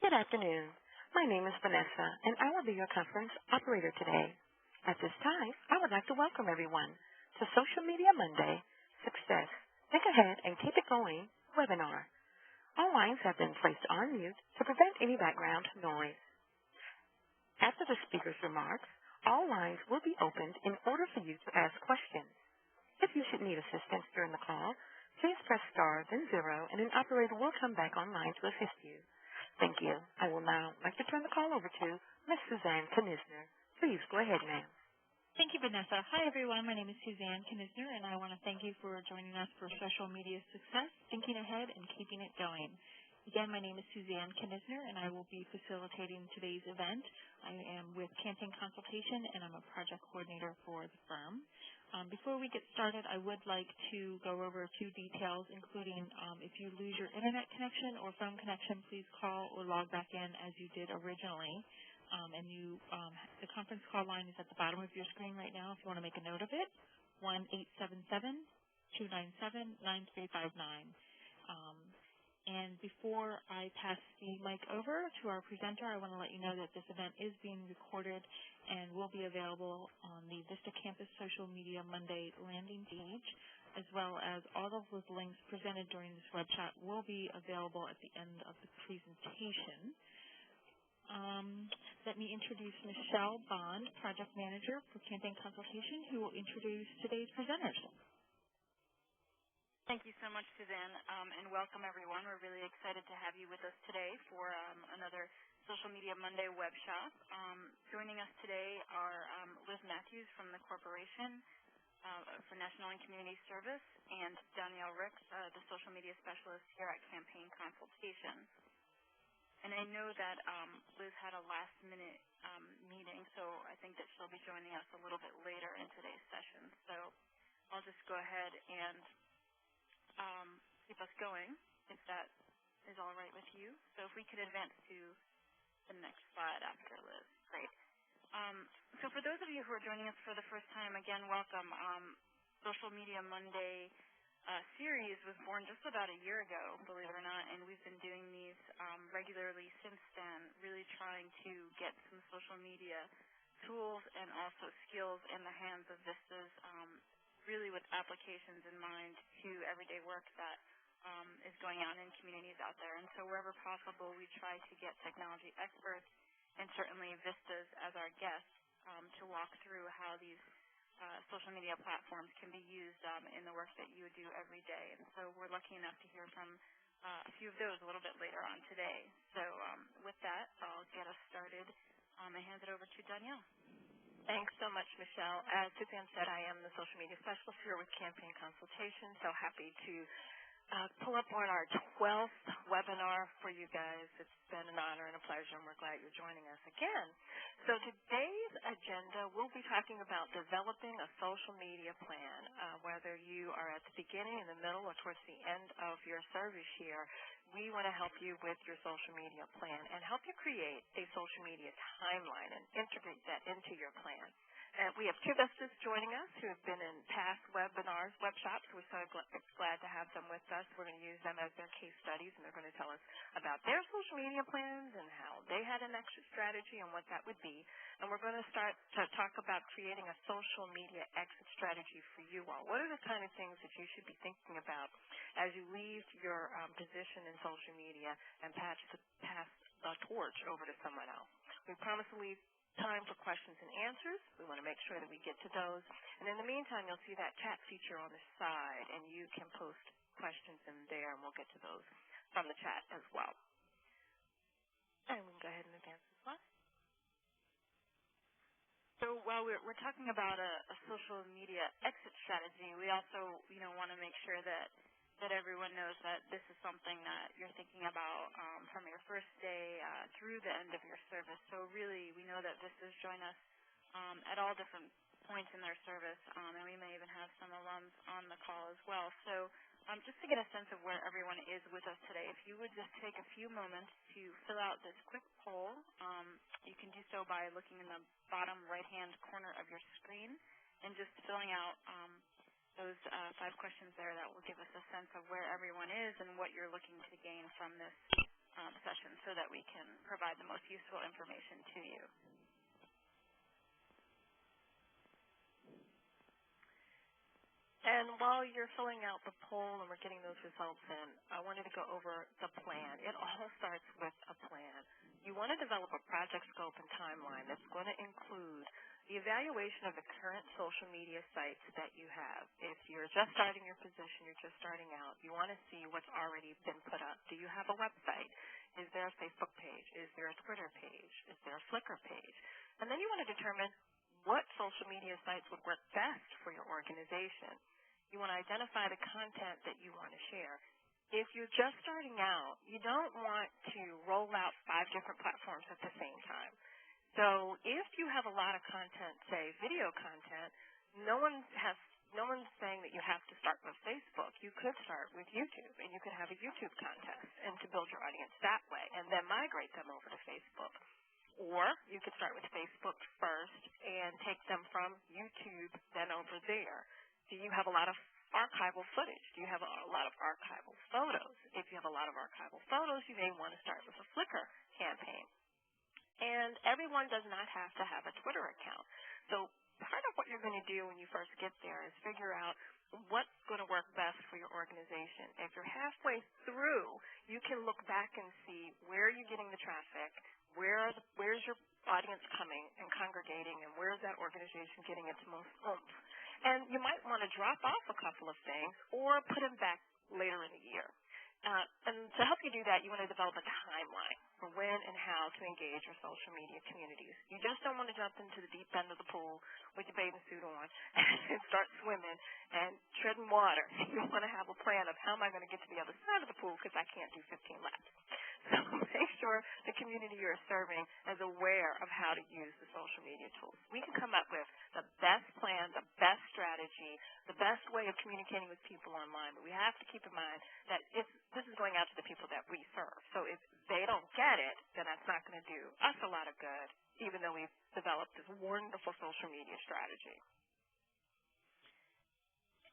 Good afternoon. My name is Vanessa, and I will be your conference operator today. At this time, I would like to welcome everyone to Social Media Monday Success, Think Ahead and Keep It Going webinar. All lines have been placed on mute to prevent any background noise. After the speaker's remarks, all lines will be opened in order for you to ask questions. If you should need assistance during the call, please press star then zero, and an operator will come back online to assist you. Thank you. I will now like to turn the call over to Ms. Suzanne Knizner. Please go ahead, ma'am. Thank you, Vanessa. Hi, everyone. My name is Suzanne Knizner, and I want to thank you for joining us for Social Media Success, Thinking Ahead and Keeping It Going. Again, my name is Suzanne Knizner, and I will be facilitating today's event. I am with Campaign Consultation, and I'm a project coordinator for the firm. Before we get started, I would like to go over a few details, including if you lose your internet connection or phone connection, please call or log back in as you did originally. The conference call line is at the bottom of your screen right now if you want to make a note of it, 1-877-297-9359. And before I pass the mic over to our presenter, I want to let you know that this event is being recorded and will be available on the Vista Campus Social Media Monday landing page, as well as all of those links presented during this webcast will be available at the end of the presentation. Let me introduce Michelle Bond, Project Manager for Campaign Consultation, who will introduce today's presenters. Thank you so much, Suzanne, and welcome, everyone. We're really excited to have you with us today for another Social Media Monday web shop. Joining us today are Liz Matthews from the Corporation for National and Community Service and Danielle Ricks, the Social Media Specialist here at Campaign Consultation. And I know that Liz had a last-minute meeting, so I think that she'll be joining us a little bit later in today's session. So I'll just go ahead and keep us going, if that is all right with you. So if we could advance to the next slide after Liz. Great. So for those of you who are joining us for the first time, again, welcome. Social Media Monday series was born just about a year ago, believe it or not, and we've been doing these regularly since then, really trying to get some social media tools and also skills in the hands of Vistas, really with applications in mind to everyday work that is going on in communities out there. And so wherever possible, we try to get technology experts and certainly Vistas as our guests to walk through how these social media platforms can be used in the work that you would do every day. And so we're lucky enough to hear from a few of those a little bit later on today. So with that, I'll get us started and hand it over to Danielle. Thanks so much, Michelle. As Suzanne said, I am the social media specialist here with Campaign Consultation, so happy to pull up on our 12th webinar for you guys. It's been an honor and a pleasure, and we're glad you're joining us again. So today's agenda, we'll be talking about developing a social media plan, whether you are at the beginning, in the middle, or towards the end of your service year. We want to help you with your social media plan and help you create a social media timeline and integrate that into your plan. And we have two Vistas joining us who have been in past webinars, web shops. We're so glad to have them with us. We're going to use them as their case studies, and they're going to tell us about their social media plans and how they had an exit strategy and what that would be. And we're going to start to talk about creating a social media exit strategy for you all. What are the kind of things that you should be thinking about as you leave your position in social media and pass the torch over to someone else? We promise to leave time for questions and answers. We want to make sure that we get to those. And in the meantime, you'll see that chat feature on the side, and you can post questions in there, and we'll get to those from the chat as well. And we can go ahead and advance the slide. So while we're talking about a social media exit strategy, we also want to make sure that everyone knows that this is something that you're thinking about from your first day through the end of your service. So really, we know that Vistas join us at all different points in their service, and we may even have some alums on the call as well. So just to get a sense of where everyone is with us today, if you would just take a few moments to fill out this quick poll. You can do so by looking in the bottom right-hand corner of your screen and just filling out those 5 questions there. That will give us a sense of where everyone is and what you're looking to gain from this session. So that we can provide the most useful information to you. And while you're filling out the poll and we're getting those results in, I wanted to go over the plan. It all starts with a plan. You want to develop a project scope and timeline that's going to include the evaluation of the current social media sites that you have. If you're just starting your position, you're just starting out, you want to see what's already been put up. Do you have a website? Is there a Facebook page? Is there a Twitter page? Is there a Flickr page? And then you want to determine what social media sites would work best for your organization. You want to identify the content that you want to share. If you're just starting out, you don't want to roll out 5 different platforms at the same time. So if you have a lot of content, say video content, no one's saying that you have to start with Facebook. You could start with YouTube, and you could have a YouTube contest and to build your audience that way, and then migrate them over to Facebook. Or you could start with Facebook first and take them from YouTube then over there. Do you have a lot of archival footage? Do you have a lot of archival photos? If you have a lot of archival photos, you may want to start with a Flickr campaign. And everyone does not have to have a Twitter account. So part of what you're going to do when you first get there is figure out what's going to work best for your organization. If you're halfway through, you can look back and see where are you getting the traffic, where's your audience coming and congregating, and where's that organization getting its most oomph. And you might want to drop off a couple of things or put them back later in the year. And to help you do that, you want to develop a timeline for when and how to engage your social media communities. You just don't want to jump into the deep end of the pool with your bathing suit on and start swimming and treading water. You want to have a plan of how am I going to get to the other side of the pool because I can't do 15 laps. So make sure the community you're serving is aware of how to use the social media tools. We can come up with the best plan, the best strategy, the best way of communicating with people online, but we have to keep in mind that this is going out to the people that we serve. So if they don't get it, then that's not going to do us a lot of good, even though we've developed this wonderful social media strategy.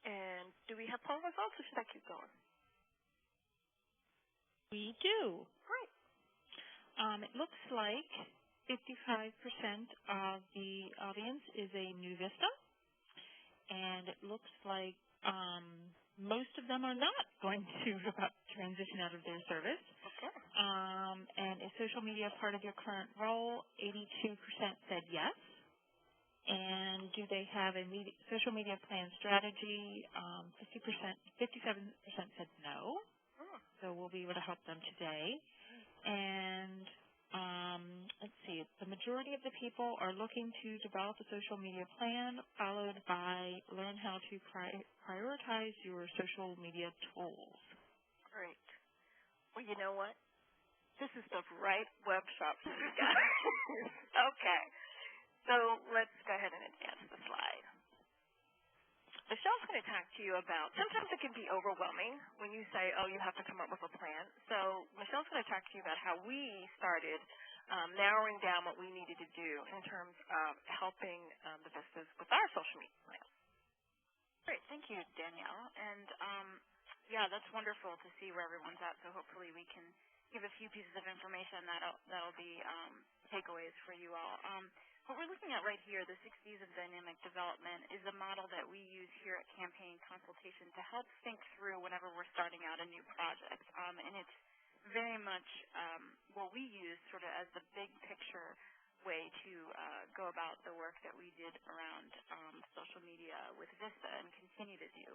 And do we have poll results, or should I keep going? We do. Great. It looks like 55% of the audience is a New Vista, and it looks like most of them are not going to transition out of their service. Okay. And is social media part of your current role? 82% said yes. And do they have a social media plan strategy? 57% said no. So we'll be able to help them today. And let's see, the majority of the people are looking to develop a social media plan, followed by learn how to prioritize your social media tools. Great. Well, you know what? This is the right web shop for you guys. Okay. So let's go ahead and advance the slide. Michelle's going to talk to you about, sometimes it can be overwhelming when you say, oh, you have to come up with a plan. So Michelle's going to talk to you about how we started narrowing down what we needed to do in terms of helping the Vistas with our social media plan. Great. Thank you, Danielle. And, yeah, that's wonderful to see where everyone's at, so hopefully we can give a few pieces of information that'll be takeaways for you all. What we're looking at right here, the 6 Ds of dynamic development, is a model that we use here at Campaign Consultation to help think through whenever we're starting out a new project. And it's very much what we use sort of as the big picture way to go about the work that we did around social media with Vista and continue to do.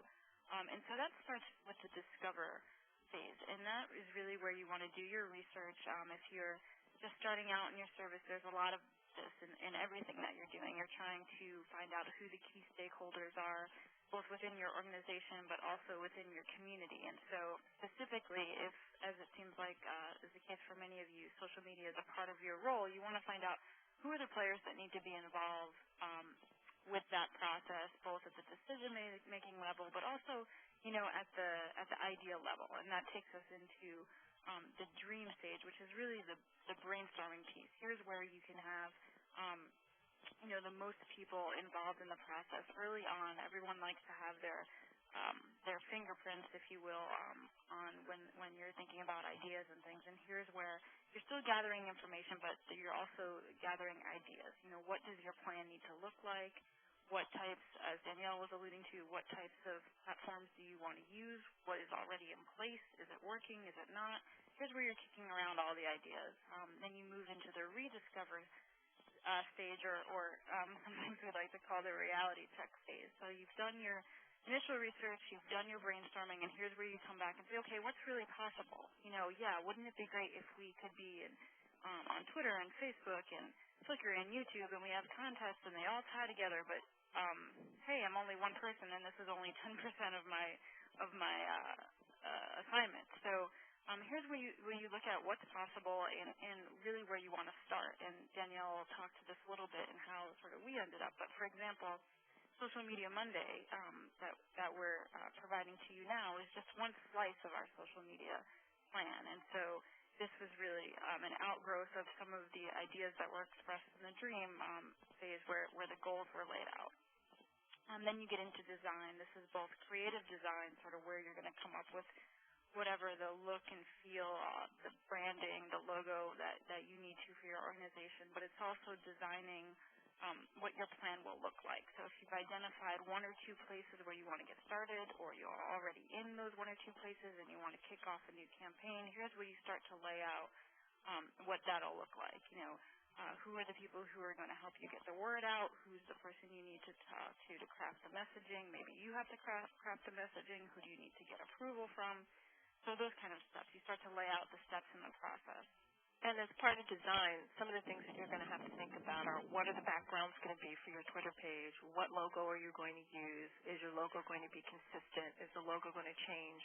And so that starts with the discover phase, and that is really where you want to do your research. If you're just starting out in your service, there's a lot of this in everything that you're doing. You're trying to find out who the key stakeholders are, both within your organization but also within your community. And so specifically, if, as it seems like is the case for many of you, social media is a part of your role, you want to find out who are the players that need to be involved with that process, both at the decision-making level but also, you know, at the idea level. And that takes us into the dream stage, which is really the brainstorming piece. Here's where you can have, you know, the most people involved in the process early on. Everyone likes to have their their fingerprints, if you will, on when you're thinking about ideas and things. And here's where you're still gathering information, but you're also gathering ideas. What does your plan need to look like? What types, as Danielle was alluding to, what types of platforms do you want to use? What is already in place? Is it working? Is it not? Here's where you're kicking around all the ideas. Then you move into the rediscover stage, or sometimes we like to call the reality check phase. So you've done your initial research, you've done your brainstorming, and here's where you come back and say, okay, what's really possible? Wouldn't it be great if we could be on Twitter and Facebook and Flickr and YouTube, and we have contests and they all tie together, but hey, I'm only one person, and this is only 10% of my assignment. So here's where you look at what's possible and really where you want to start. And Danielle will talk to this a little bit and how sort of we ended up. But for example, Social Media Monday that we're providing to you now is just one slice of our social media plan. And so this was really an outgrowth of some of the ideas that were expressed in the dream phase where the goals were laid out. Then you get into design. This is both creative design, sort of where you're going to come up with whatever the look and feel, the branding, the logo that you need to for your organization, but it's also designing what your plan will look like. So if you've identified one or two places where you want to get started, or you're already in those one or two places and you want to kick off a new campaign, here's where you start to lay out what that'll look like. Who are the people who are going to help you get the word out? Who's the person you need to talk to craft the messaging? Maybe you have to craft the messaging. Who do you need to get approval from? So those kind of steps. You start to lay out the steps in the process. And as part of design, some of the things that you're going to have to think about are what are the backgrounds going to be for your Twitter page? What logo are you going to use? Is your logo going to be consistent? Is the logo going to change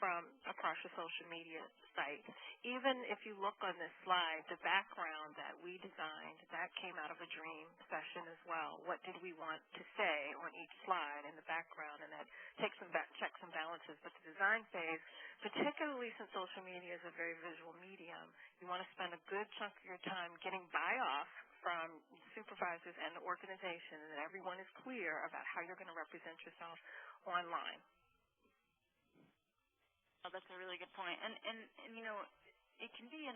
from across your social media site? Even if you look on this slide, the background that we designed, that came out of a dream session as well. What did we want to say on each slide in the background? And that takes some checks and balances. But the design phase, particularly since social media is a very visual medium, you want to spend a good chunk of your time getting buy-off from supervisors and the organization, and that everyone is clear about how you're going to represent yourself online. Oh, that's a really good point. And it can be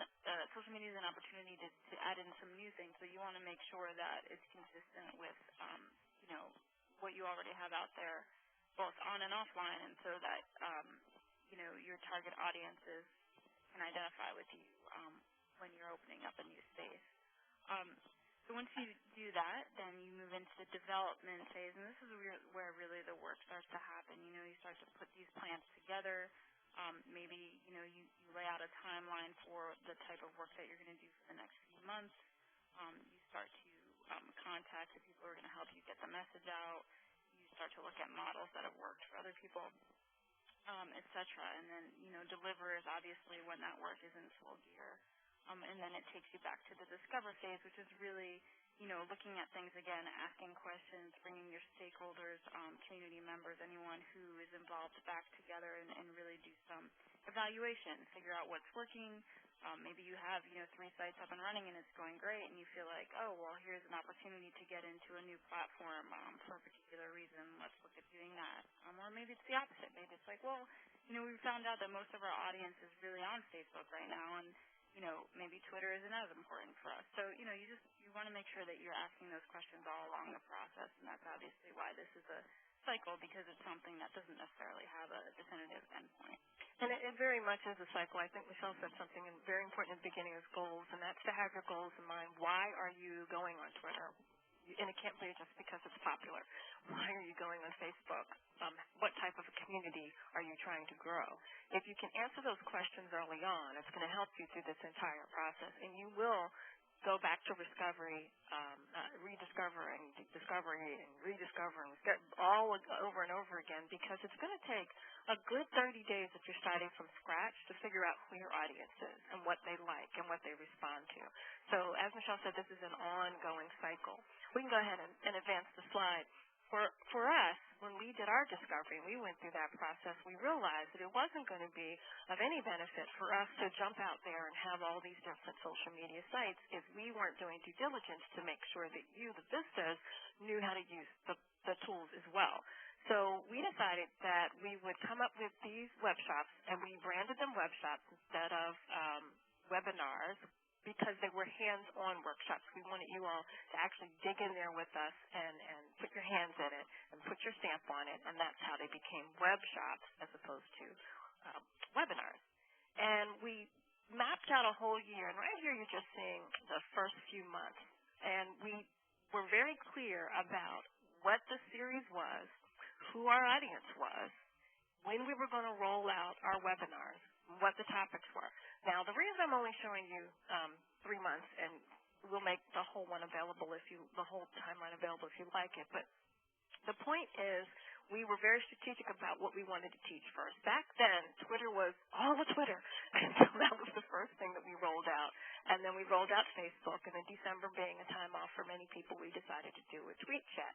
social media is an opportunity to add in some new things. So you want to make sure that it's consistent with what you already have out there, both on and offline, and so that your target audiences can identify with you when you're opening up a new space. So once you do that, then you move into the development phase, and this is where really the work starts to happen. You start to put these plans together. Maybe you lay out a timeline for the type of work that you're going to do for the next few months. You start to contact the people who are going to help you get the message out. You start to look at models that have worked for other people, et cetera. And then deliver is obviously when that work is in full gear. And then it takes you back to the discover phase, which is really looking at things again, asking questions, bringing your stakeholders, community members, anyone who is involved back together and really do some evaluation, figure out what's working. Maybe you have 3 sites up and running and it's going great, and you feel like, oh, well, here's an opportunity to get into a new platform for a particular reason. Let's look at doing that. Or maybe it's the opposite. Maybe it's like, well, we found out that most of our audience is really on Facebook right now, and maybe Twitter isn't as important for us. So, you want to make sure that you're asking those questions all along the process, and that's obviously why this is a cycle, because it's something that doesn't necessarily have a definitive endpoint. And it very much is a cycle. I think Michelle said something very important at the beginning is goals, and that's to have your goals in mind. Why are you going on Twitter? And it can't be just because it's popular. Why are you going on Facebook? What type of a community are you trying to grow? If you can answer those questions early on, it's going to help you through this entire process. And you will go back to discovering, all over and over again, because it's going to take a good 30 days if you're starting from scratch to figure out who your audience is and what they like and what they respond to. So as Michelle said, this is an ongoing cycle. We can go ahead and advance the slide. For us, when we did our discovery and we went through that process, we realized that it wasn't going to be of any benefit for us to jump out there and have all these different social media sites if we weren't doing due diligence to make sure that you, the visitors, knew how to use the tools as well. So we decided that we would come up with these web shops, and we branded them web shops instead of webinars because they were hands-on workshops. We wanted you all to actually dig in there with us and put your hands in it and put your stamp on it, and that's how they became web shops as opposed to webinars. And we mapped out a whole year, and right here you're just seeing the first few months. And we were very clear about what the series was, who our audience was, when we were going to roll out our webinars, what the topics were. Now, the reason I'm only showing you 3 months, and we'll make the whole one available the whole timeline available if you like it, but the point is we were very strategic about what we wanted to teach first. Back then, Twitter was all the Twitter, and so that was the first thing that we rolled out. And then we rolled out Facebook, and in December being a time off for many people, we decided to do a tweet chat.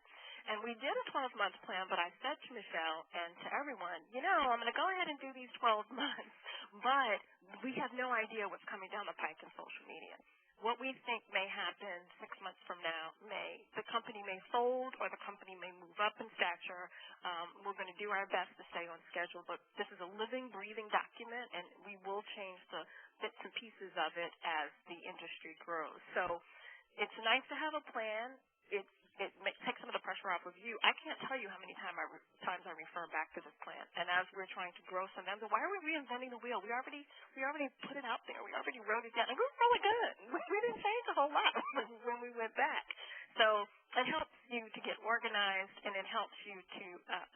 And we did a 12-month plan, but I said to Michelle and to everyone, I'm going to go ahead and do these 12 months, but we have no idea what's coming down the pike in social media. What we think may happen 6 months from now, the company may fold or the company may move up in stature. We're going to do our best to stay on schedule, but this is a living, breathing document, and we will change the bits and pieces of it as the industry grows. So it's nice to have a plan. It takes some of the pressure off of you. I can't tell you how many times I refer back to this plan. And as we're trying to grow some, why are we reinventing the wheel? We already put it out there. We already wrote it down. And we're really good. We didn't change a whole lot when we went back. So it helps you to get organized, and it helps you to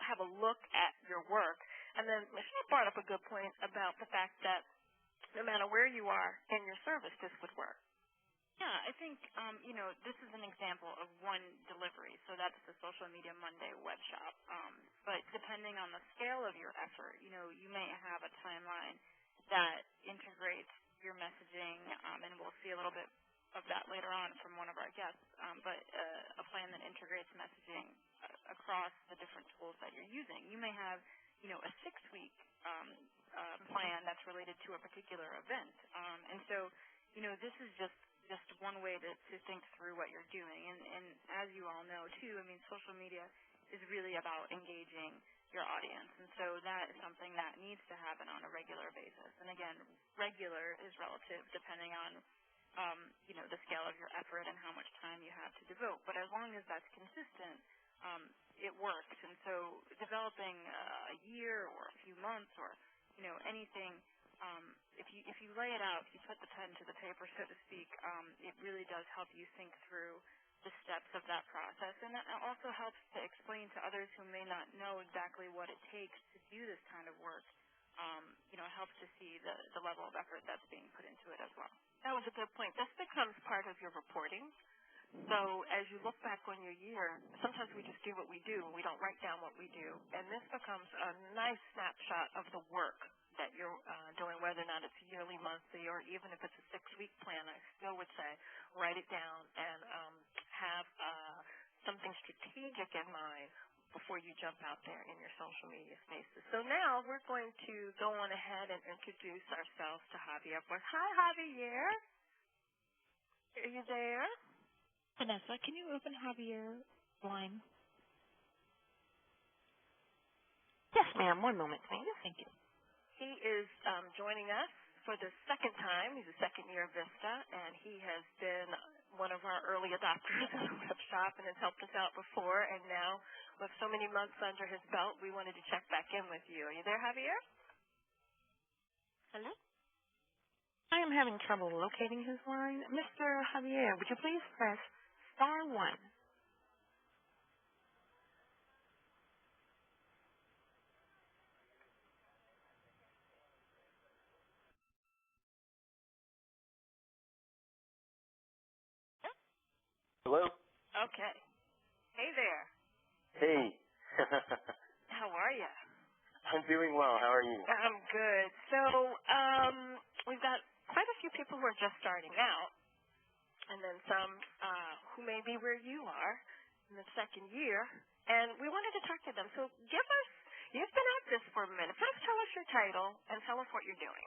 have a look at your work. And then Michelle brought up a good point about the fact that no matter where you are in your service, this would work. Yeah, I think, this is an example of one delivery. So that's the Social Media Monday web shop. But depending on the scale of your effort, you may have a timeline that integrates your messaging, and we'll see a little bit of that later on from one of our guests, but a plan that integrates messaging across the different tools that you're using. You may have, a 6-week plan that's related to a particular event. And so, this is just one way to think through what you're doing. And as you all know, too, social media is really about engaging your audience. And so that is something that needs to happen on a regular basis. And again, regular is relative depending on, the scale of your effort and how much time you have to devote. But as long as that's consistent, it works. And so developing a year or a few months or, anything, if you lay it out, if you put the pen to the paper, so to speak, it really does help you think through the steps of that process. And that also helps to explain to others who may not know exactly what it takes to do this kind of work. Helps to see the level of effort that's being put into it as well. That was a good point. This becomes part of your reporting. So as you look back on your year, sometimes we just do what we do, and we don't write down what we do. And this becomes a nice snapshot of the work that you're doing, whether or not it's yearly, monthly, or even if it's a 6-week plan. I still would say write it down and have something strategic in mind before you jump out there in your social media spaces. So now we're going to go on ahead and introduce ourselves to Javier. Hi, Javier. Are you there? Vanessa, can you open Javier's line? Yes, ma'am. One moment, please. Thank you. He is joining us for the second time. He's a second year of Vista, and he has been one of our early adopters in the web shop and has helped us out before. And now, with so many months under his belt, we wanted to check back in with you. Are you there, Javier? Hello? I am having trouble locating his line. Mr. Javier, would you please press *1? Hello? Okay. Hey there. Hey. How are you? I'm doing well. How are you? I'm good. So we've got quite a few people who are just starting out, and then some who may be where you are in the second year, and we wanted to talk to them. So you've been at this for a minute. First, tell us your title and tell us what you're doing.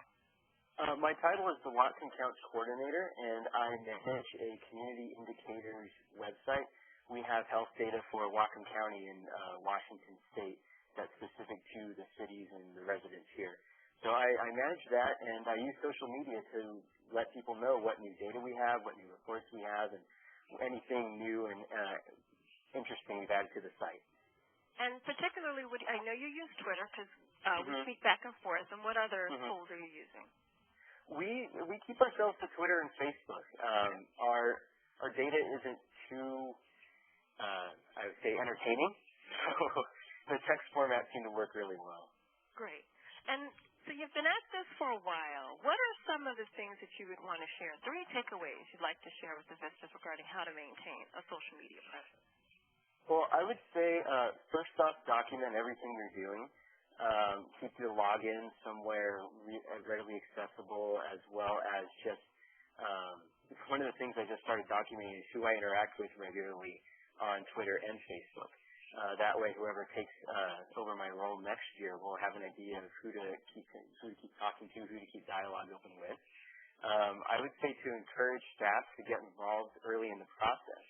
My title is the Watson Couch Coordinator, and I manage a community indicators website we have health data for Whatcom County in Washington State that's specific to the cities and the residents here. So I manage that, and I use social media to let people know what new data we have, what new reports we have, and anything new and interesting we've added to the site. And particularly, I know you use Twitter because we Mm-hmm. speak back and forth. And what other Mm-hmm. tools are you using? We keep ourselves to Twitter and Facebook. Our data isn't too, I would say, entertaining, so the text format seemed to work really well. Great. And so you've been at this for a while. What are some of the things that you would want to share? 3 takeaways you'd like to share with the Vistas regarding how to maintain a social media presence? Well, I would say, first off, document everything you're doing. Keep your login somewhere readily accessible, as well as just one of the things I just started documenting is who I interact with regularly on Twitter and Facebook. That way, whoever takes over my role next year will have an idea of who to keep talking to, who to keep dialogue open with. I would say to encourage staff to get involved early in the process.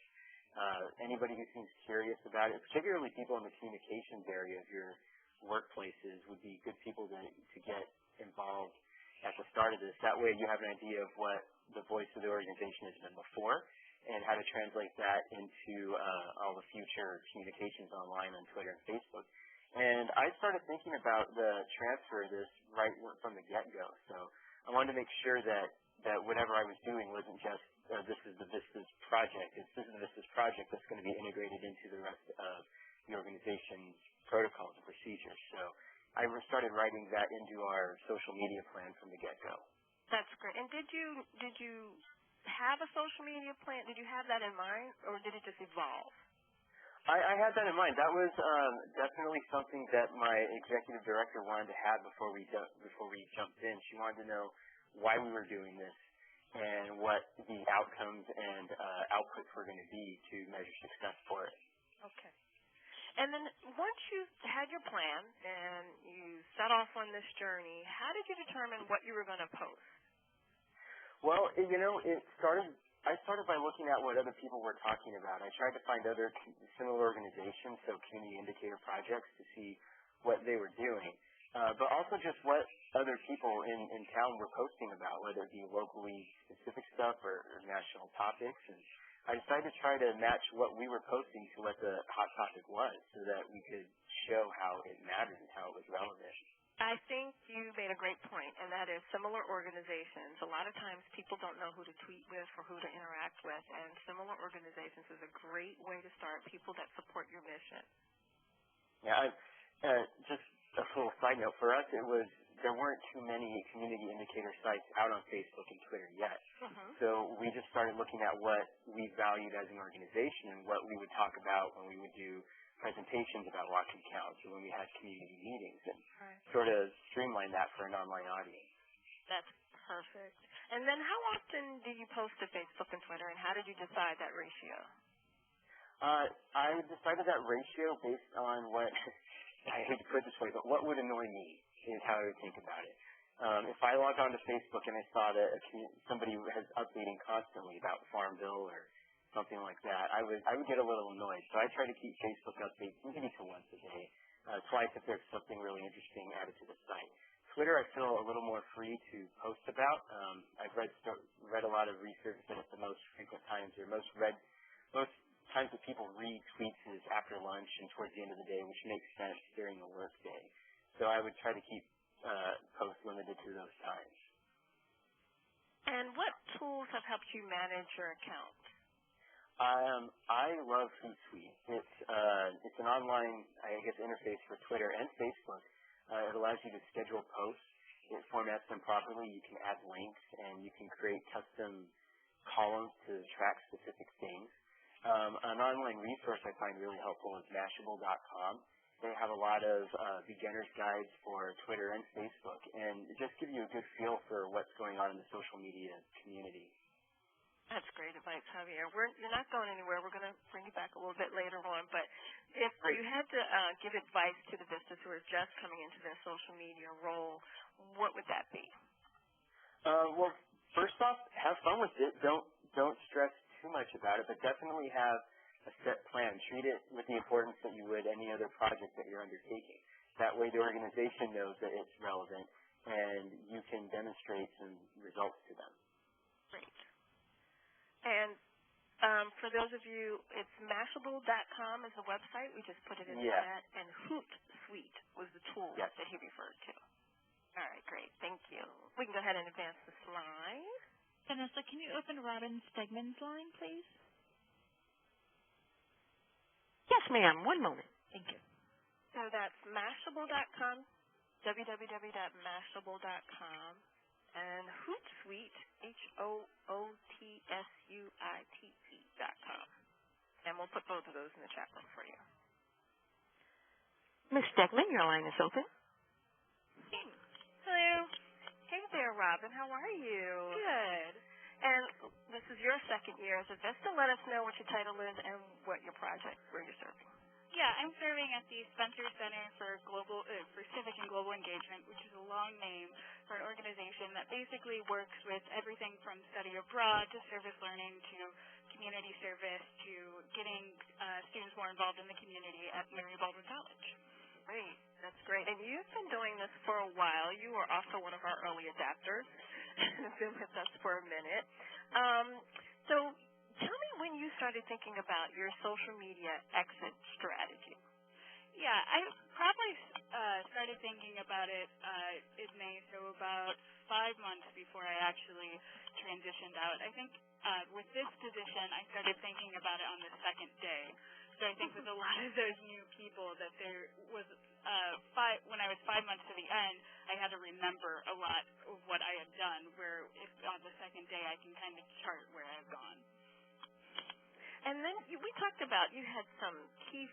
Anybody who seems curious about it, particularly people in the communications area of your workplaces, would be good people to get involved at the start of this. That way you have an idea of what the voice of the organization has been before and how to translate that into all the future communications online on Twitter and Facebook. And I started thinking about the transfer of this right from the get-go. So I wanted to make sure that whatever I was doing wasn't just this is the Vistas project. This is the Vistas project that's going to be integrated into the rest of the organization's protocols and procedures. So I started writing that into our social media plan from the get-go. That's great. And did you have a social media plan? Did you have that in mind, or did it just evolve? I had that in mind. That was definitely something that my executive director wanted to have before we jumped in. She wanted to know why we were doing this and what the outcomes and outputs were going to be to measure success for it. Okay. And then once you had your plan and you set off on this journey, how did you determine what you were going to post? Well, I started by looking at what other people were talking about. I tried to find other similar organizations, so community indicator projects, to see what they were doing, but also just what other people in town were posting about, whether it be locally specific stuff or national topics. And I decided to try to match what we were posting to what the hot topic was so that we could show how it mattered and how it was relevant. I think you made a great point, and that is similar organizations. A lot of times people don't know who to tweet with or who to interact with, and similar organizations is a great way to start, people that support your mission. Yeah, just a little side note. For us, there weren't too many community indicator sites out on Facebook and Twitter yet. Mm-hmm. So we just started looking at what we valued as an organization and what we would talk about when we would do presentations about Whatcom County or when we had community meetings, and sort of streamline that for an online audience. That's perfect. And then how often do you post to Facebook and Twitter, and how did you decide that ratio? I decided that ratio based on what, I hate to put it this way, but what would annoy me is how I would think about it. If I logged onto Facebook and I saw that somebody was updating constantly about Farm Bill or something like that, I would get a little annoyed. So I try to keep Facebook updates maybe to once a day, twice if there's something really interesting added to the site. Twitter, I feel a little more free to post about. I've read a lot of research that at the most frequent times, or most times that people read tweets is after lunch and towards the end of the day, which makes sense during the work day. So I would try to keep posts limited to those times. And what tools have helped you manage your account? I love Hootsuite. It's an online, I guess, interface for Twitter and Facebook. It allows you to schedule posts. It formats them properly. You can add links, and you can create custom columns to track specific things. An online resource I find really helpful is Mashable.com. They have a lot of beginner's guides for Twitter and Facebook, and it just gives you a good feel for what's going on in the social media community. That's great advice, Javier. You're not going anywhere. We're going to bring you back a little bit later on. But if you had to give advice to the Vistas who are just coming into their social media role, what would that be? Well, first off, have fun with it. Don't stress too much about it, but definitely have a set plan. Treat it with the importance that you would any other project that you're undertaking. That way the organization knows that it's relevant and you can demonstrate some results to them. Great. And for those of you, it's Mashable.com is the website. We just put it in the chat. And Hootsuite was the tool that he referred to. All right, great. Thank you. We can go ahead and advance the slide. Vanessa, can you open Robin Stegman's line, please? Yes, ma'am. One moment. Thank you. So that's Mashable.com, www.mashable.com, and Hootsuite, HOOTSUITE.com. And we'll put both of those in the chat room for you. Ms. Stegman, your line is open. Hello. Hey there, Robin. How are you? Good. And this is your second year as a VISTA. Let us know what your title is and what your project, where you're serving. Yeah, I'm serving at the Spencer Center for Civic and Global Engagement, which is a long name for an organization that basically works with everything from study abroad to service learning to community service to getting students more involved in the community at Mary Baldwin College. Great. That's great. And you've been doing this for a while. You were also one of our early adapters and have been with us for a minute. So tell me when you started thinking about your social media exit strategy. Yeah, I probably started thinking about it in May, so about 5 months before I actually transitioned out. I think with this position, I started thinking about it on the second day. So I think with a lot of those new people that there was, when I was 5 months to the end, I had to remember a lot of what I had done, where if on the second day I can kind of chart where I've gone. And then we talked about you had some key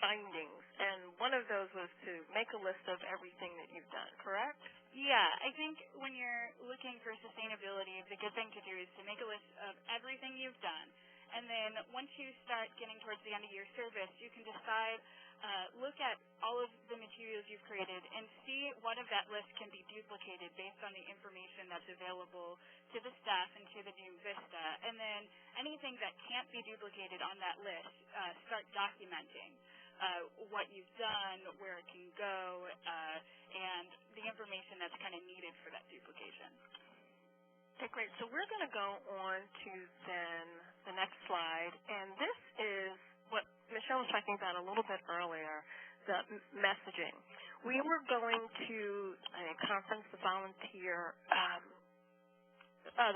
findings, and one of those was to make a list of everything that you've done, correct? Yeah, I think when you're looking for sustainability, the good thing to do is to make a list of everything you've done. And then once you start getting towards the end of your service, you can decide, look at all of the materials you've created and see what of that list can be duplicated based on the information that's available to the staff and to the new VISTA. And then anything that can't be duplicated on that list, start documenting what you've done, where it can go, and the information that's kind of needed for that duplication. Okay, great. So we're going to go on to then the next slide, and this is what Michelle was talking about a little bit earlier, the messaging. We were going to a conference, the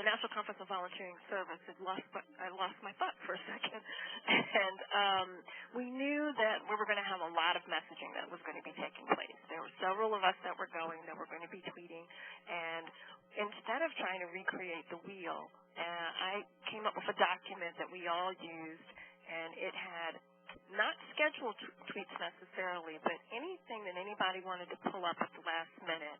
National Conference of Volunteering Service. I lost my thought for a second. And we knew that we were going to have a lot of messaging that was going to be taking place. There were several of us that were going to be tweeting. And instead of trying to recreate the wheel, I came up with a document that we all used, and it had not scheduled tweets necessarily, but anything that anybody wanted to pull up at the last minute.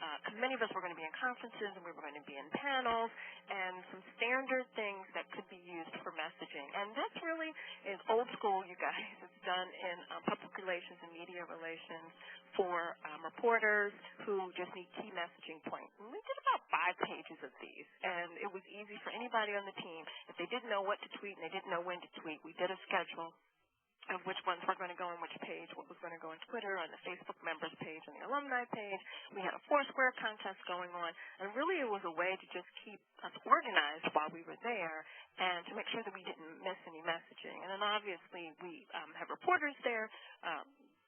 Because many of us were going to be in conferences and we were going to be in panels, and some standard things that could be used for messaging. And this really is old school, you guys. It's done in public relations and media relations for reporters who just need key messaging points. And we did about 5 pages of these, and it was easy for anybody on the team. If they didn't know what to tweet and they didn't know when to tweet, we did a schedule of which ones were going to go on which page, what was going to go on Twitter, on the Facebook members page, on the alumni page. We had a Foursquare contest going on, and really it was a way to just keep us organized while we were there and to make sure that we didn't miss any messaging. And then obviously we have reporters there.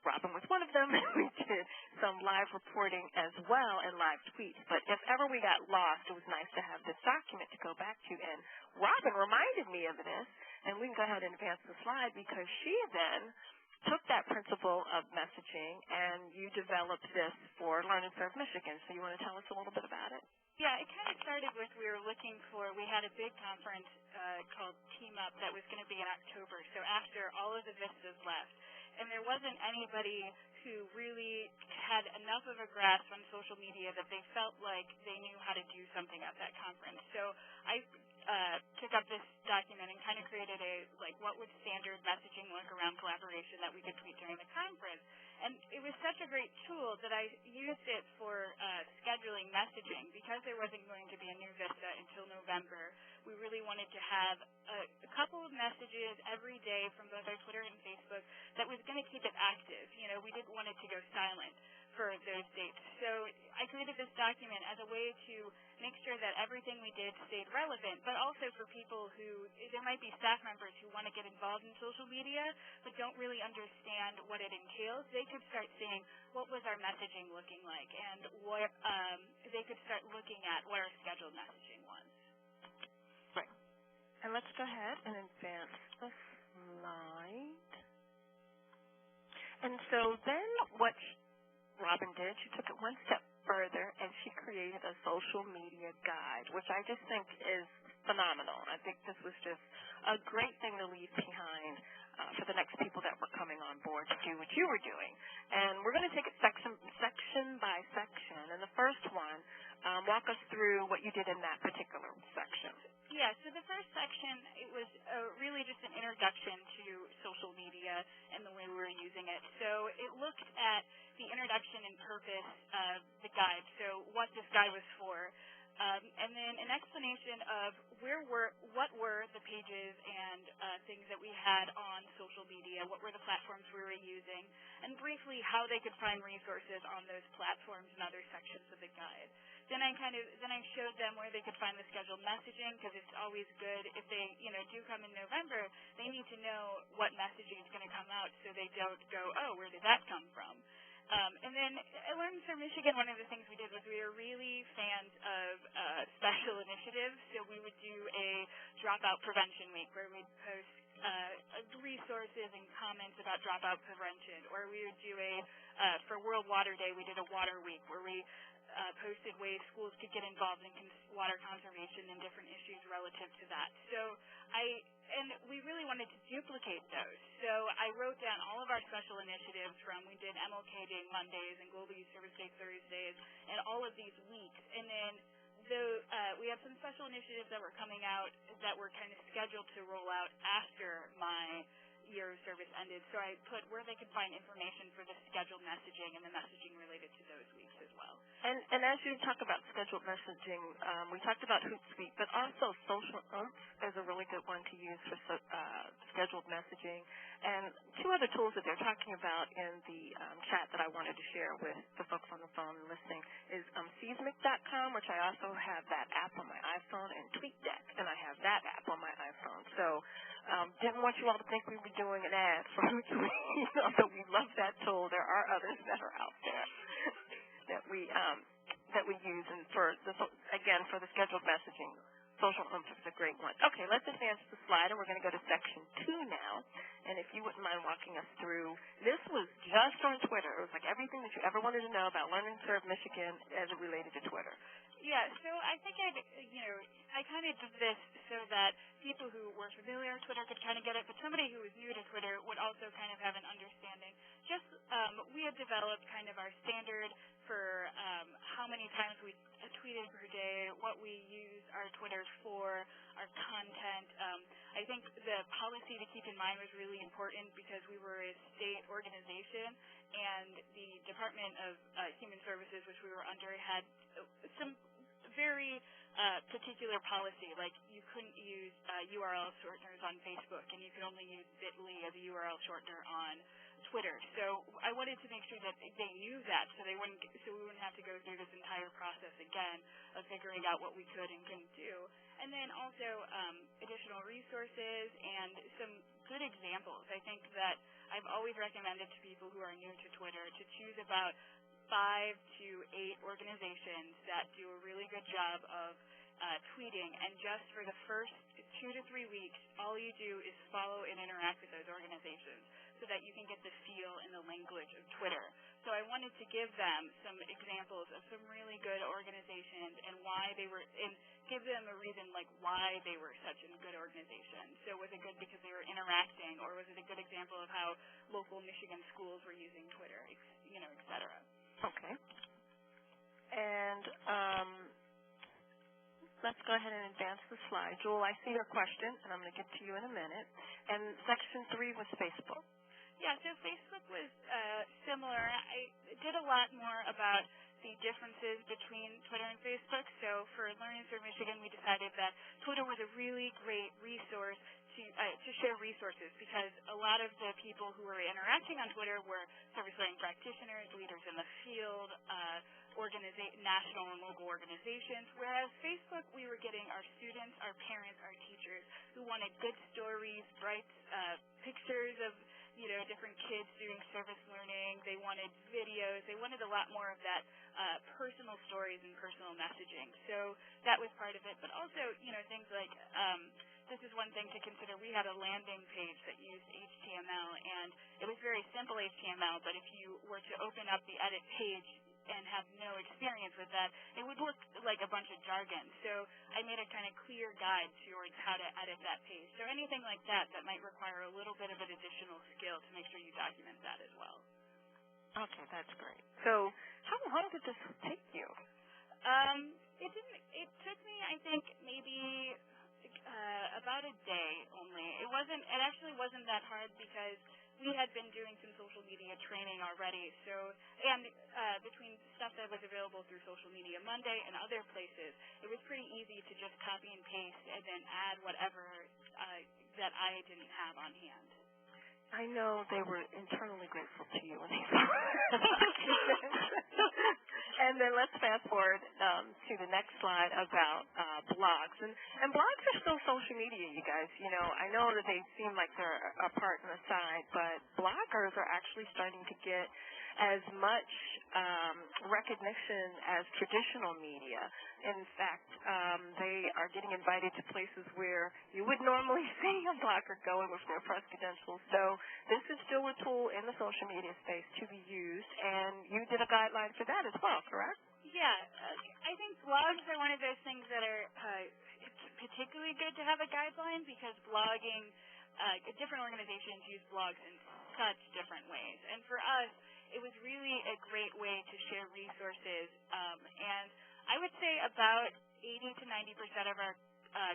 Robin was one of them. We did some live reporting as well and live tweets. But if ever we got lost, it was nice to have this document to go back to. And Robin reminded me of this, and we can go ahead and advance the slide, because she then took that principle of messaging and you developed this for Learn and Serve Michigan. So you want to tell us a little bit about it? Yeah, it kind of started with we had a big conference called Team Up that was going to be in October, so after all of the VISTAs left. And there wasn't anybody who really had enough of a grasp on social media that they felt like they knew how to do something at that conference. So I took up this document and kind of created what would standard messaging look around collaboration that we could tweet during the conference. And it was such a great tool that I used it for scheduling messaging. Because there wasn't going to be a new Vista until November, we really wanted to have a couple of messages every day from both our Twitter and Facebook that was going to keep it active. You know, we didn't want it to go silent for those dates. So I created this document as a way to make sure that everything we did stayed relevant, but also for people who, there might be staff members who want to get involved in social media but don't really understand what it entails. They could start seeing what was our messaging looking like, and what they could start looking at what our scheduled messaging was. Right. And let's go ahead and advance the slide. And so then what Robin did, she took it one step further, and she created a social media guide, which I just think is phenomenal. I think this was just a great thing to leave behind for the next people that were coming on board to do what you were doing. And we're going to take it section by section. And the first one, walk us through what you did in that particular section. Yeah, so the first section, it was really just an introduction to social media and the way we were using it. So it looked at the introduction and purpose of the guide, so what this guide was for, and then an explanation of what were the pages and things that we had on social media, what were the platforms we were using, and briefly how they could find resources on those platforms and other sections of the guide. Then I showed them where they could find the scheduled messaging, because it's always good if they, do come in November, they need to know what messaging is going to come out so they don't go, oh, where did that come from? And then at Learn and Serve Michigan, one of the things we did was we were really fans of special initiatives. So we would do a dropout prevention week where we'd post resources and comments about dropout prevention. Or we would do for World Water Day, we did a water week where we posted ways schools could get involved in water conservation and different issues relative to that. So we really wanted to duplicate those. So I wrote down all of our special initiatives we did MLK Day Mondays and Global Youth Service Day Thursdays and all of these weeks. And then we have some special initiatives that were coming out that were kind of scheduled to roll out after my year of service ended. So I put where they could find information for the scheduled messaging and the messaging related to those weeks as well. And as you talk about scheduled messaging, we talked about Hootsuite, but also Social Oomph is a really good one to use for scheduled messaging. And two other tools that they're talking about in the chat that I wanted to share with the folks on the phone and listening is Seismic.com, which I also have that app on my iPhone, and TweetDeck, and I have that app on my iPhone. So didn't want you all to think we were doing an ad for Hootsuite, although we love that tool. There are others that are out there that we use, and for the scheduled messaging, Social Oomph is a great one. Okay, let's advance the slide, and we're going to go to section 2 now. And if you wouldn't mind walking us through, this was just on Twitter. It was like everything that you ever wanted to know about Learn and Serve Michigan as it related to Twitter. Yeah, so I think I kind of did this so that people who were familiar with Twitter could kind of get it, but somebody who was new to Twitter would also kind of have an understanding. Just we had developed kind of our standard for how many times we tweeted per day, what we use our Twitter for, our content. I think the policy to keep in mind was really important because we were a state organization, and the Department of Human Services, which we were under, had some very particular policy, like you couldn't use URL shorteners on Facebook, and you could only use bit.ly as a URL shortener on Twitter. So I wanted to make sure that they knew that, so we wouldn't have to go through this entire process again of figuring out what we could and couldn't do. And then also additional resources and some good examples. I think that I've always recommended to people who are new to Twitter to choose about 5 to 8 organizations that do a really good job of tweeting, and just for the first 2 to 3 weeks, all you do is follow and interact with those organizations so that you can get the feel and the language of Twitter. So I wanted to give them some examples of some really good organizations and why they were, and give them a reason like why they were such a good organization. So was it good because they were interacting, or was it a good example of how local Michigan schools were using Twitter, et cetera. Okay. And let's go ahead and advance the slide. Jewel, I see your question, and I'm going to get to you in a minute. And section 3 was Facebook. Yeah, so Facebook was similar. I did a lot more about the differences between Twitter and Facebook. So for Learning Through Michigan, we decided that Twitter was a really great resource to share resources, because a lot of the people who were interacting on Twitter were service learning practitioners, leaders in the field, national and local organizations, whereas Facebook, we were getting our students, our parents, our teachers who wanted good stories, bright pictures of different kids doing service learning. They wanted videos. They wanted a lot more of that personal stories and personal messaging. So that was part of it. But also, things like this is one thing to consider. We had a landing page that used HTML, and it was very simple HTML, but if you were to open up the edit page and have no experience with that, it would look like a bunch of jargon. So I made a kind of clear guide towards how to edit that page. So anything like that might require a little bit of an additional skill to make sure you document that as well. Okay, that's great. So how long did this take you? It took me, I think, maybe about a day only. It actually wasn't that hard, because we had been doing some social media training already. So, and between stuff that was available through Social Media Monday and other places, it was pretty easy to just copy and paste and then add whatever that I didn't have on hand. I know they were internally grateful to you when they saw And then let's fast forward to the next slide about blogs. And blogs are still social media, you guys. I know that they seem like they're apart and aside, but bloggers are actually starting to get as much recognition as traditional media. In fact, they are getting invited to places where you would normally see a blogger going with their press credentials. So this is still a tool in the social media space to be used, and you did a guideline for that as well, correct? Yeah, I think blogs are one of those things that are particularly good to have a guideline, because blogging, different organizations use blogs in such different ways. And for us, it was really a great way to share resources, and I would say about 80 to 90% of our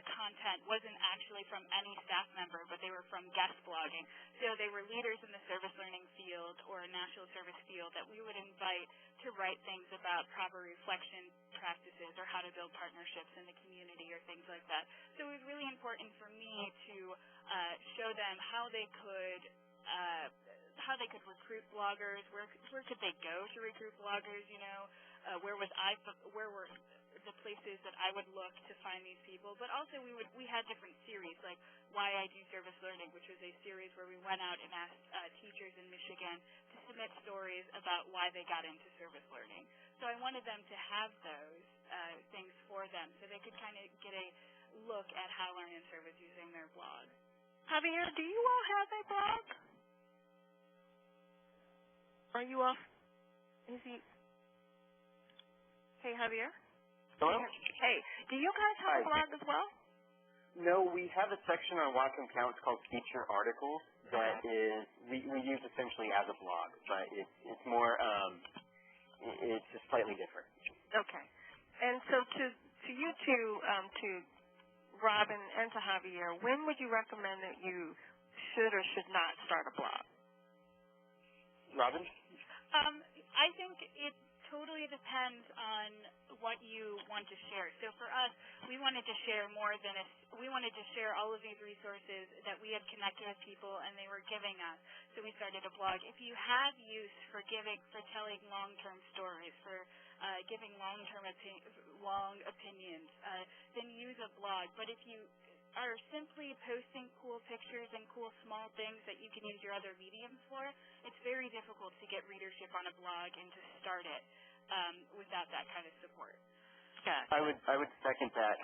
content wasn't actually from any staff member, but they were from guest blogging. So they were leaders in the service learning field or national service field that we would invite to write things about proper reflection practices or how to build partnerships in the community or things like that. So it was really important for me to show them how they could recruit bloggers, where could they go to recruit bloggers, where were the places that I would look to find these people. But also we had different series, like Why I Do Service Learning, which was a series where we went out and asked teachers in Michigan to submit stories about why they got into service learning. So I wanted them to have those things for them so they could kind of get a look at how Learn and Serve is using their blog. Javier, do you all have a blog? Are you off? Is he? Hey, Javier? Hello? Hey, do you guys have a blog as well? No, we have a section on Whatcom Counts called Feature Articles that is we use essentially as a blog, but it's more it's just slightly different. Okay. And so to you two, to Robin and to Javier, when would you recommend that you should or should not start a blog? Robin? I think it totally depends on what you want to share. So for us, we wanted to share we wanted to share all of these resources that we had connected with people and they were giving us. So we started a blog. If you have use for telling long-term stories, for giving long opinions, then use a blog. But if you are simply posting cool pictures and cool small things that you can use your other mediums for, it's very difficult to get readership on a blog and to start it without that kind of support. Gotcha. I would second that.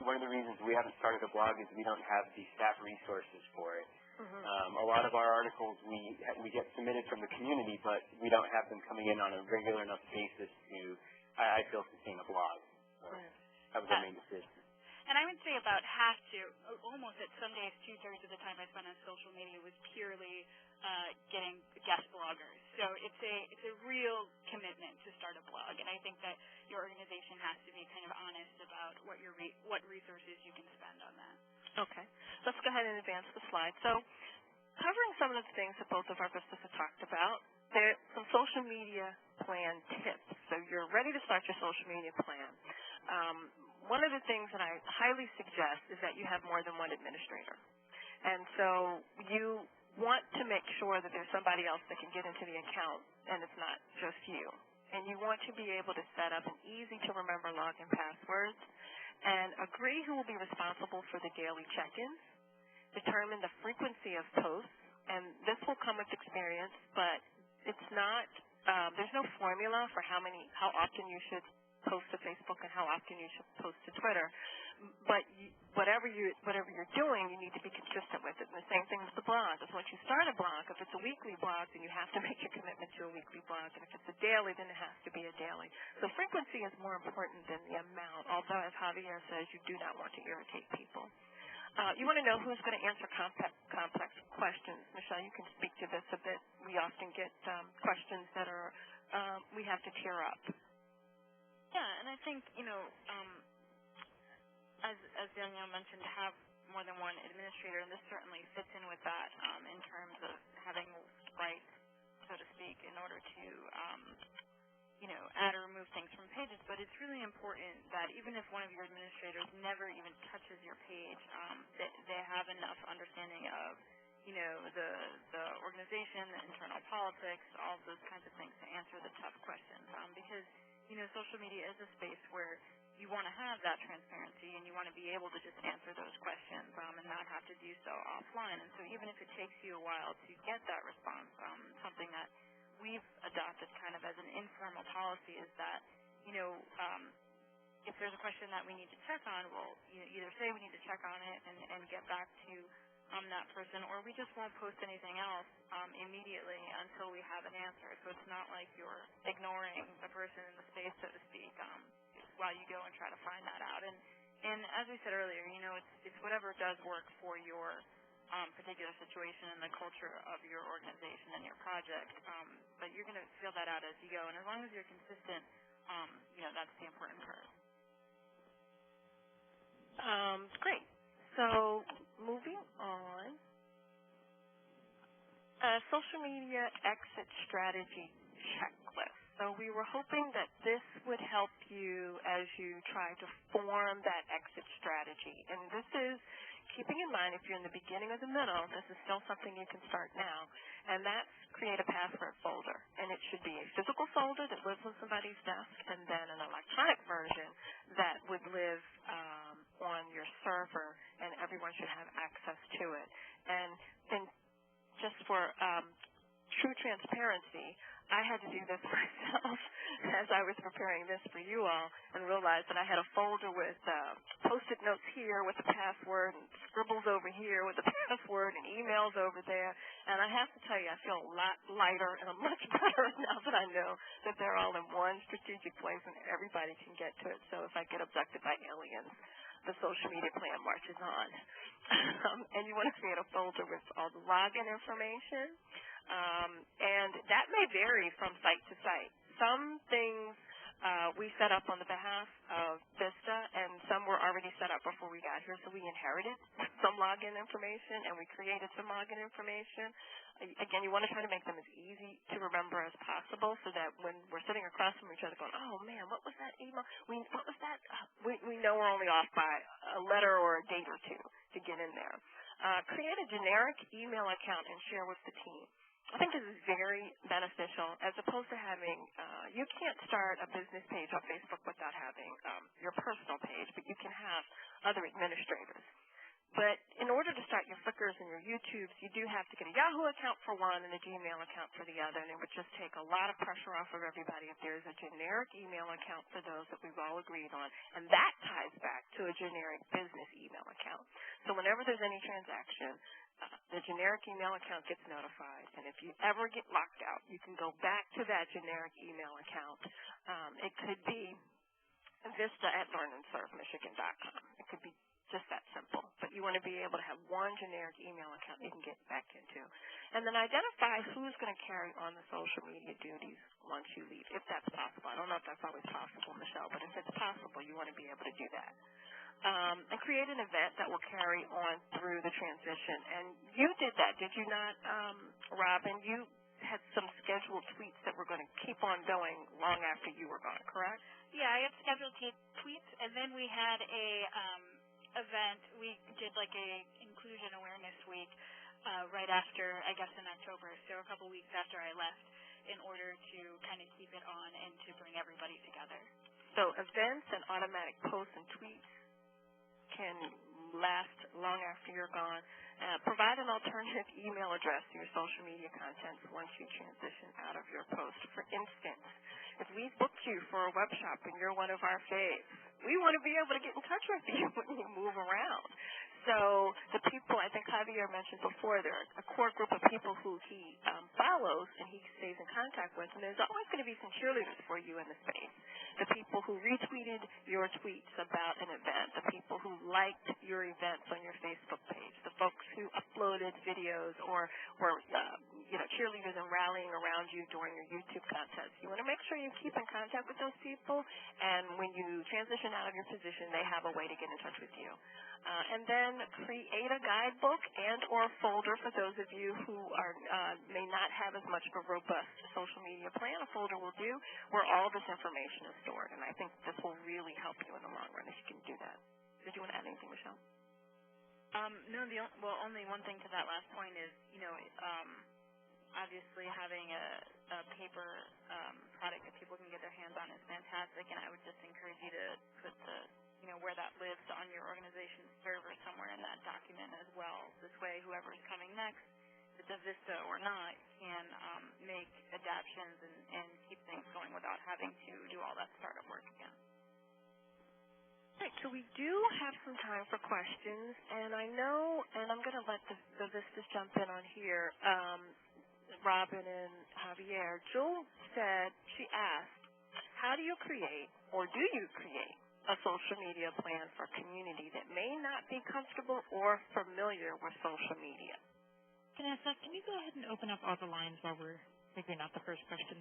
One of the reasons we haven't started a blog is we don't have the staff resources for it. Mm-hmm. A lot of our articles we get submitted from the community, but we don't have them coming in on a regular enough basis to, I feel, sustain a blog. So that was our main decision. And I would say about half to, almost at some days, 2/3 of the time I spent on social media was purely getting guest bloggers. So it's a real commitment to start a blog, and I think that your organization has to be kind of honest about what resources you can spend on that. Okay. Let's go ahead and advance the slide. So covering some of the things that both of our vistas have talked about, there are some social media plan tips. So you're ready to start your social media plan. One of the things that I highly suggest is that you have more than one administrator. And so you want to make sure that there's somebody else that can get into the account and it's not just you. And you want to be able to set up an easy-to-remember login passwords and agree who will be responsible for the daily check-ins, determine the frequency of posts, and this will come with experience, but it's not, there's no formula for how often you should post to Facebook and how often you should post to Twitter. But whatever you're doing, you need to be consistent with it. And the same thing with the blog. Is once you start a blog, if it's a weekly blog, then you have to make your commitment to a weekly blog. And if it's a daily, then it has to be a daily. So frequency is more important than the amount, although, as Javier says, you do not want to irritate people. You want to know who's going to answer complex questions. Michelle, you can speak to this a bit. We often get questions that are we have to tear up. Yeah, and I think, as Danielle mentioned, to have more than one administrator, and this certainly fits in with that in terms of having rights, so to speak, in order to, add or remove things from pages. But it's really important that even if one of your administrators never even touches your page, they have enough understanding of, the organization, the internal politics, all of those kinds of things to answer the tough questions. Because, social media is a space where you want to have that transparency and you want to be able to just answer those questions and not have to do so offline. And so even if it takes you a while to get that response, something that we've adopted kind of as an informal policy is that, if there's a question that we need to check on, we'll either say we need to check on it and get back to that person, or we just won't post anything else immediately until we have an answer. So it's not like you're ignoring the person in the space, so to speak, while you go and try to find that out. And as we said earlier, it's whatever does work for your particular situation and the culture of your organization and your project. But you're going to feel that out as you go. And as long as you're consistent, that's the important part. Great. So moving on, social media exit strategy checklist. So we were hoping that this would help you as you try to form that exit strategy. And this is keeping in mind if you're in the beginning or the middle, this is still something you can start now. And that's create a password folder. And it should be a physical folder that lives on somebody's desk and then an electronic version that would live on your server, and everyone should have access to it. And just for true transparency, I had to do this myself as I was preparing this for you all and realized that I had a folder with Post-it notes here with the password and scribbles over here with the password and emails over there. And I have to tell you, I feel a lot lighter and much better now that I know that they're all in one strategic place and everybody can get to it. So if I get abducted by aliens, the social media plan marches on. And you want to create a folder with all the login information. And that may vary from site to site. Some things we set up on the behalf of Vista, and some were already set up before we got here, so we inherited some login information, and we created some login information. Again, you want to try to make them as easy to remember as possible so that when we're sitting across from each other going, oh, man, what was that email? What was that? We know we're only off by a letter or a date or two to get in there. Create a generic email account and share with the team. I think this is very beneficial as opposed to having, you can't start a business page on Facebook without having your personal page, but you can have other administrators. But in order to start your Flickrs and your YouTubes, you do have to get a Yahoo account for one and a Gmail account for the other, and it would just take a lot of pressure off of everybody if there's a generic email account for those that we've all agreed on, and that ties back to a generic business email account. So whenever there's any transaction, the generic email account gets notified, and if you ever get locked out, you can go back to that generic email account. It could be vista@learnandservemichigan.com. It could be just that simple. But you want to be able to have one generic email account you can get back into. And then identify who's going to carry on the social media duties once you leave, if that's possible. I don't know if that's always possible, Michelle, but if it's possible, you want to be able to do that. and create an event that will carry on through the transition. And you did that, did you not, Robin? You had some scheduled tweets that were going to keep on going long after you were gone, correct? Yeah, I had scheduled tweets, and then we had a event. We did like a inclusion awareness week right after, I guess, in October, so a couple weeks after I left, in order to kind of keep it on and to bring everybody together. So events and automatic posts and tweets can last long after you're gone. Provide an alternative email address to your social media contents once you transition out of your post. For instance, if we booked you for a web shop and you're one of our faves, we want to be able to get in touch with you when you move around. So the people, I think Javier mentioned before, there are a core group of people who he follows and he stays in contact with, and there's always going to be some cheerleaders for you in the space. The people who retweeted your tweets about an event, the people who liked your events on your Facebook page, the folks who uploaded videos or were cheerleaders and rallying around you during your YouTube contest. You want to make sure you keep in contact with those people, and when you transition out of your position, they have a way to get in touch with you. And then create a guidebook and or folder for those of you who are may not have as much of a robust social media plan. A folder will do where all this information is stored, and I think this will really help you in the long run if you can do that. Did you want to add anything, Michelle? No, only one thing to that last point is, obviously having a paper product that people can get their hands on is fantastic, and I would just encourage you to put where that lives on your organization's server somewhere in that document as well. This way, whoever is coming next, if it's a Vista or not, can make adaptions and keep things going without having to do all that startup work again. All right, so we do have some time for questions, and I know, and I'm going to let the Vistas jump in on here, Robin and Javier. Jewel said, she asked, how do you create, or do you create, a social media plan for a community that may not be comfortable or familiar with social media? Vanessa, can you go ahead and open up all the lines while we're figuring out the first questions?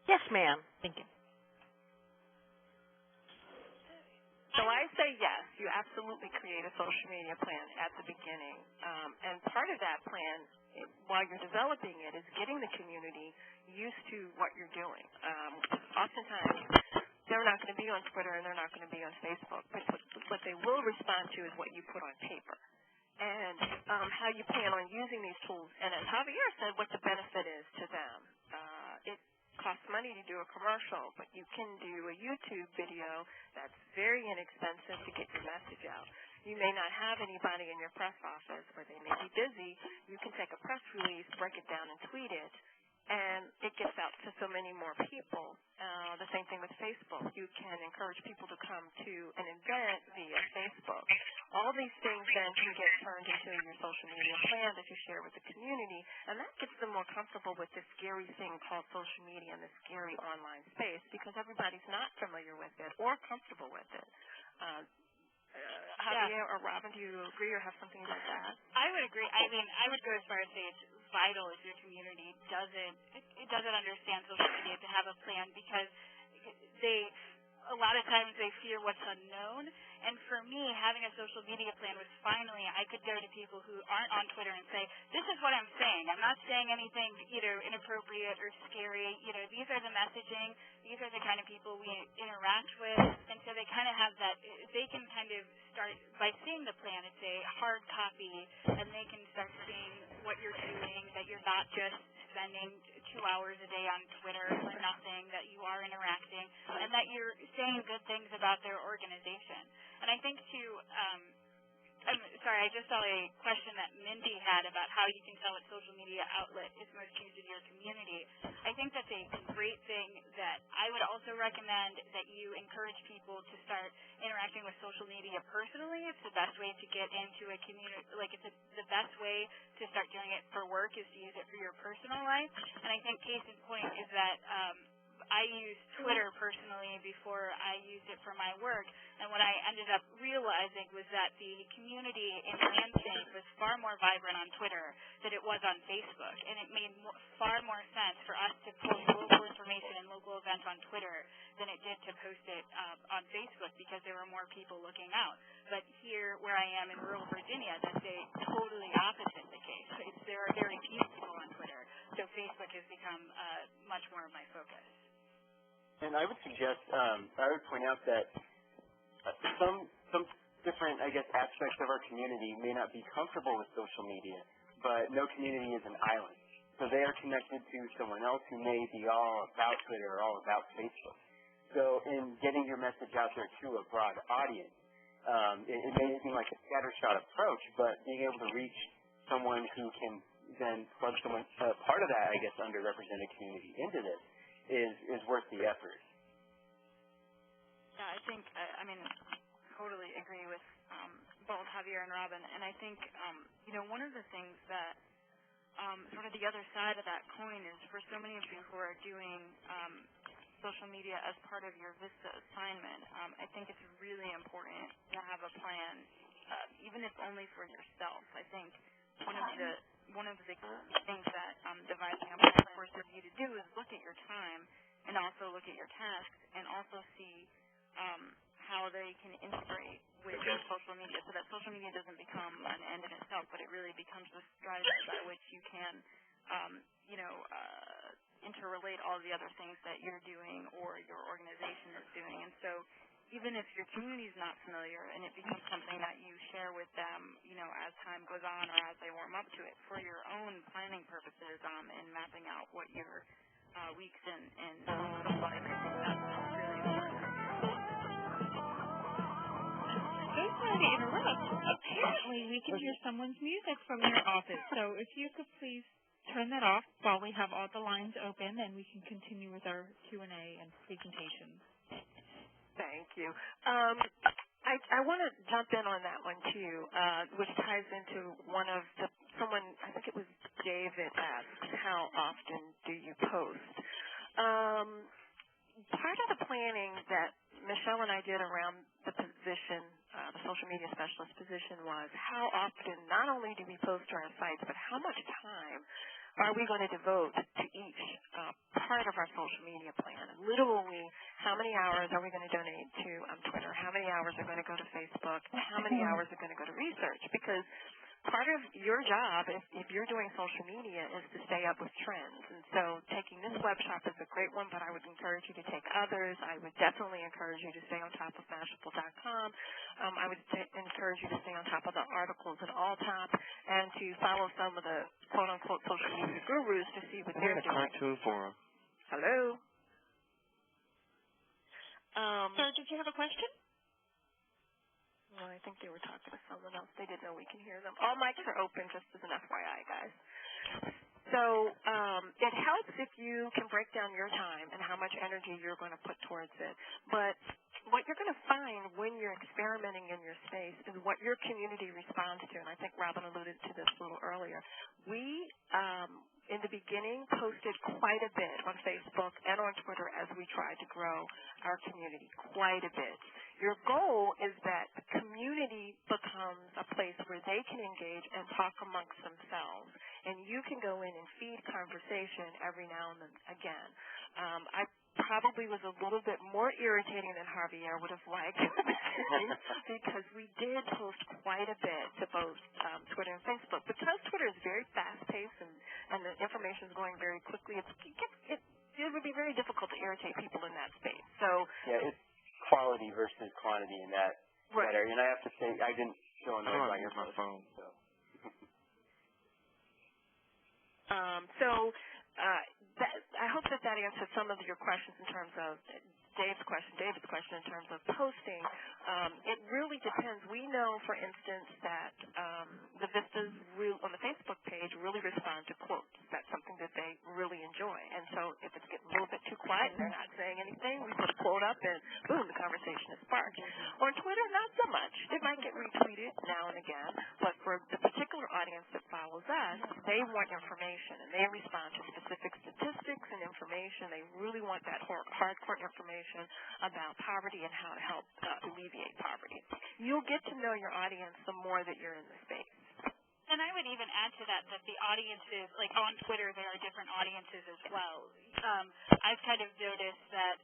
Yes, ma'am. Thank you. So I say yes, you absolutely create a social media plan at the beginning. And part of that plan, while you're developing it, is getting the community used to what you're doing. Oftentimes, they're not going to be on Twitter and they're not going to be on Facebook, but what they will respond to is what you put on paper and how you plan on using these tools. And as Javier said, what the benefit is to them. It costs money to do a commercial, but you can do a YouTube video that's very inexpensive to get your message out. You may not have anybody in your press office, or they may be busy. You can take a press release, break it down, and tweet it, and it gets out to so many more people. The same thing with Facebook. You can encourage people to come to an event via Facebook. All these things then can get turned into your social media plan that you share with the community, and that gets them more comfortable with this scary thing called social media and this scary online space because everybody's not familiar with it or comfortable with it. Javier or Robin, do you agree or have something like that? I would agree. I mean, I would go as far as say it's vital if your community doesn't understand social media to have a plan because a lot of times they fear what's unknown. And for me, having a social media plan was finally I could go to people who aren't on Twitter and say, this is what I'm saying. I'm not saying anything either inappropriate or scary. These are the messaging. These are the kind of people we interact with. And so they kind of have that, they can kind of start by seeing the plan. It's a hard copy, and they can start seeing what you're doing, that you're not just spending 2 hours a day on Twitter for nothing, that you are interacting, and that you're saying good things about their organization. And I think, too, I'm sorry, I just saw a question that Mindy had about how you can tell what social media outlet is most used in your community. I think that's a great thing that I would also recommend that you encourage people to start interacting with social media personally. It's the best way to get into a community. Like, it's the best way to start doing it for work is to use it for your personal life. And I think case in point is that I used Twitter personally before I used it for my work, and what I ended up realizing was that the community in Lansing was far more vibrant on Twitter than it was on Facebook, and it made far more sense for us to post local information and local events on Twitter than it did to post it on Facebook because there were more people looking out. But here, where I am in rural Virginia, that's a totally opposite the case. There are very few people on Twitter, so Facebook has become much more of my focus. And I would suggest, I would point out that some different, I guess, aspects of our community may not be comfortable with social media, but no community is an island. So they are connected to someone else who may be all about Twitter or all about Facebook. So in getting your message out there to a broad audience, it may seem like a scattershot approach, but being able to reach someone who can then plug someone, part of that, I guess, underrepresented community into this is worth the effort. Yeah, I think, I mean, totally agree with both Javier and Robin. And I think, one of the things that sort of the other side of that coin is for so many of you who are doing social media as part of your VISTA assignment, I think it's really important to have a plan, even if only for yourself. I think one of the things that devising a plan forces you to do is look at your time and also look at your tasks and also see how they can integrate with social media so that social media doesn't become an end in itself, but it really becomes the strategy by which you can, interrelate all the other things that you're doing or your organization is doing. And so even if your community is not familiar and it becomes something that you share with them, as time goes on or as they warm up to it for your own planning purposes and mapping out what your weeks and months look like, I think that's really important. So sorry to interrupt. Apparently, we can hear someone's music from your office. So if you could please turn that off while we have all the lines open, and we can continue with our Q&A and presentations. Thank you. I want to jump in on that one too, which ties into someone, I think it was David asked, how often do you post? Part of the planning that Michelle and I did around the position, the social media specialist position, was how often not only do we post to our sites, but how much time are we going to devote to each part of our social media plan? Literally, how many hours are we going to donate to Twitter? How many hours are going to go to Facebook? How many hours are going to go to research? Because part of your job, if you're doing social media, is to stay up with trends. And so taking this web shop is a great one, but I would encourage you to take others. I would definitely encourage you to stay on top of Mashable.com. I would encourage you to stay on top of the articles at Alltop and to follow some of the quote-unquote social media gurus to see what they're doing. Cartoon forum. Hello? Sir, did you have a question? Well, I think they were talking to someone else. They didn't know we can hear them. All mics are open, just as an FYI, guys. So it helps if you can break down your time and how much energy you're going to put towards it. But what you're going to find when you're experimenting in your space is what your community responds to. And I think Robin alluded to this a little earlier. We, in the beginning, posted quite a bit on Facebook and on Twitter as we tried to grow our community, quite a bit. Your goal is that the community becomes a place where they can engage and talk amongst themselves, and you can go in and feed conversation every now and then again. I probably was a little bit more irritating than Javier would have liked because we did post quite a bit to both Twitter and Facebook. Because Twitter is very fast-paced and the information is going very quickly, it would be very difficult to irritate people in that space. So yeah, it's quality versus quantity in that area. And I have to say, I didn't feel annoyed by your phone. I hope that answered some of your questions in terms of Dave's question in terms of posting, it really depends. We know, for instance, that the Vistas on the Facebook page really respond to quotes. That's something that they really enjoy. And so if it's getting a little bit too quiet and they're not saying anything, we put a quote up and boom, the conversation is sparked. On Twitter, not so much. It might get retweeted now and again, but for the particular audience that follows us, they want information and they respond to specific statistics and information. They really want that hardcore information about poverty and how to help alleviate poverty. You'll get to know your audience the more that you're in the space. And I would even add to that the audiences, like on Twitter, there are different audiences as well. I've kind of noticed that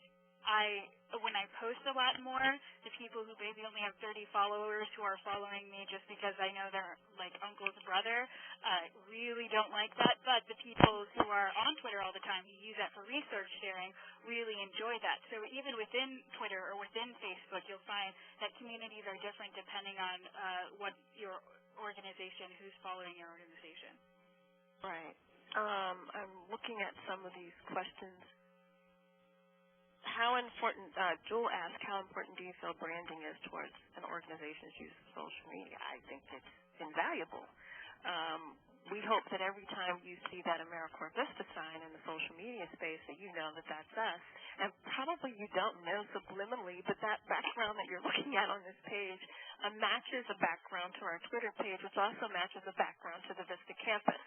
when I post a lot more, the people who maybe only have 30 followers who are following me just because I know they're like uncle's brother really don't like that. But the people who are on Twitter all the time, who use that for research sharing, really enjoy that. So even within Twitter or within Facebook, you'll find that communities are different depending on what your organization, who's following your organization. Right. I'm looking at some of these questions. How important, Jewel asked, how important do you feel branding is towards an organization's use of social media? I think it's invaluable. We hope that every time you see that AmeriCorps Vista sign in the social media space that you know that that's us. And probably you don't know subliminally, but that background that you're looking at on this page matches a background to our Twitter page, which also matches a background to the Vista campus.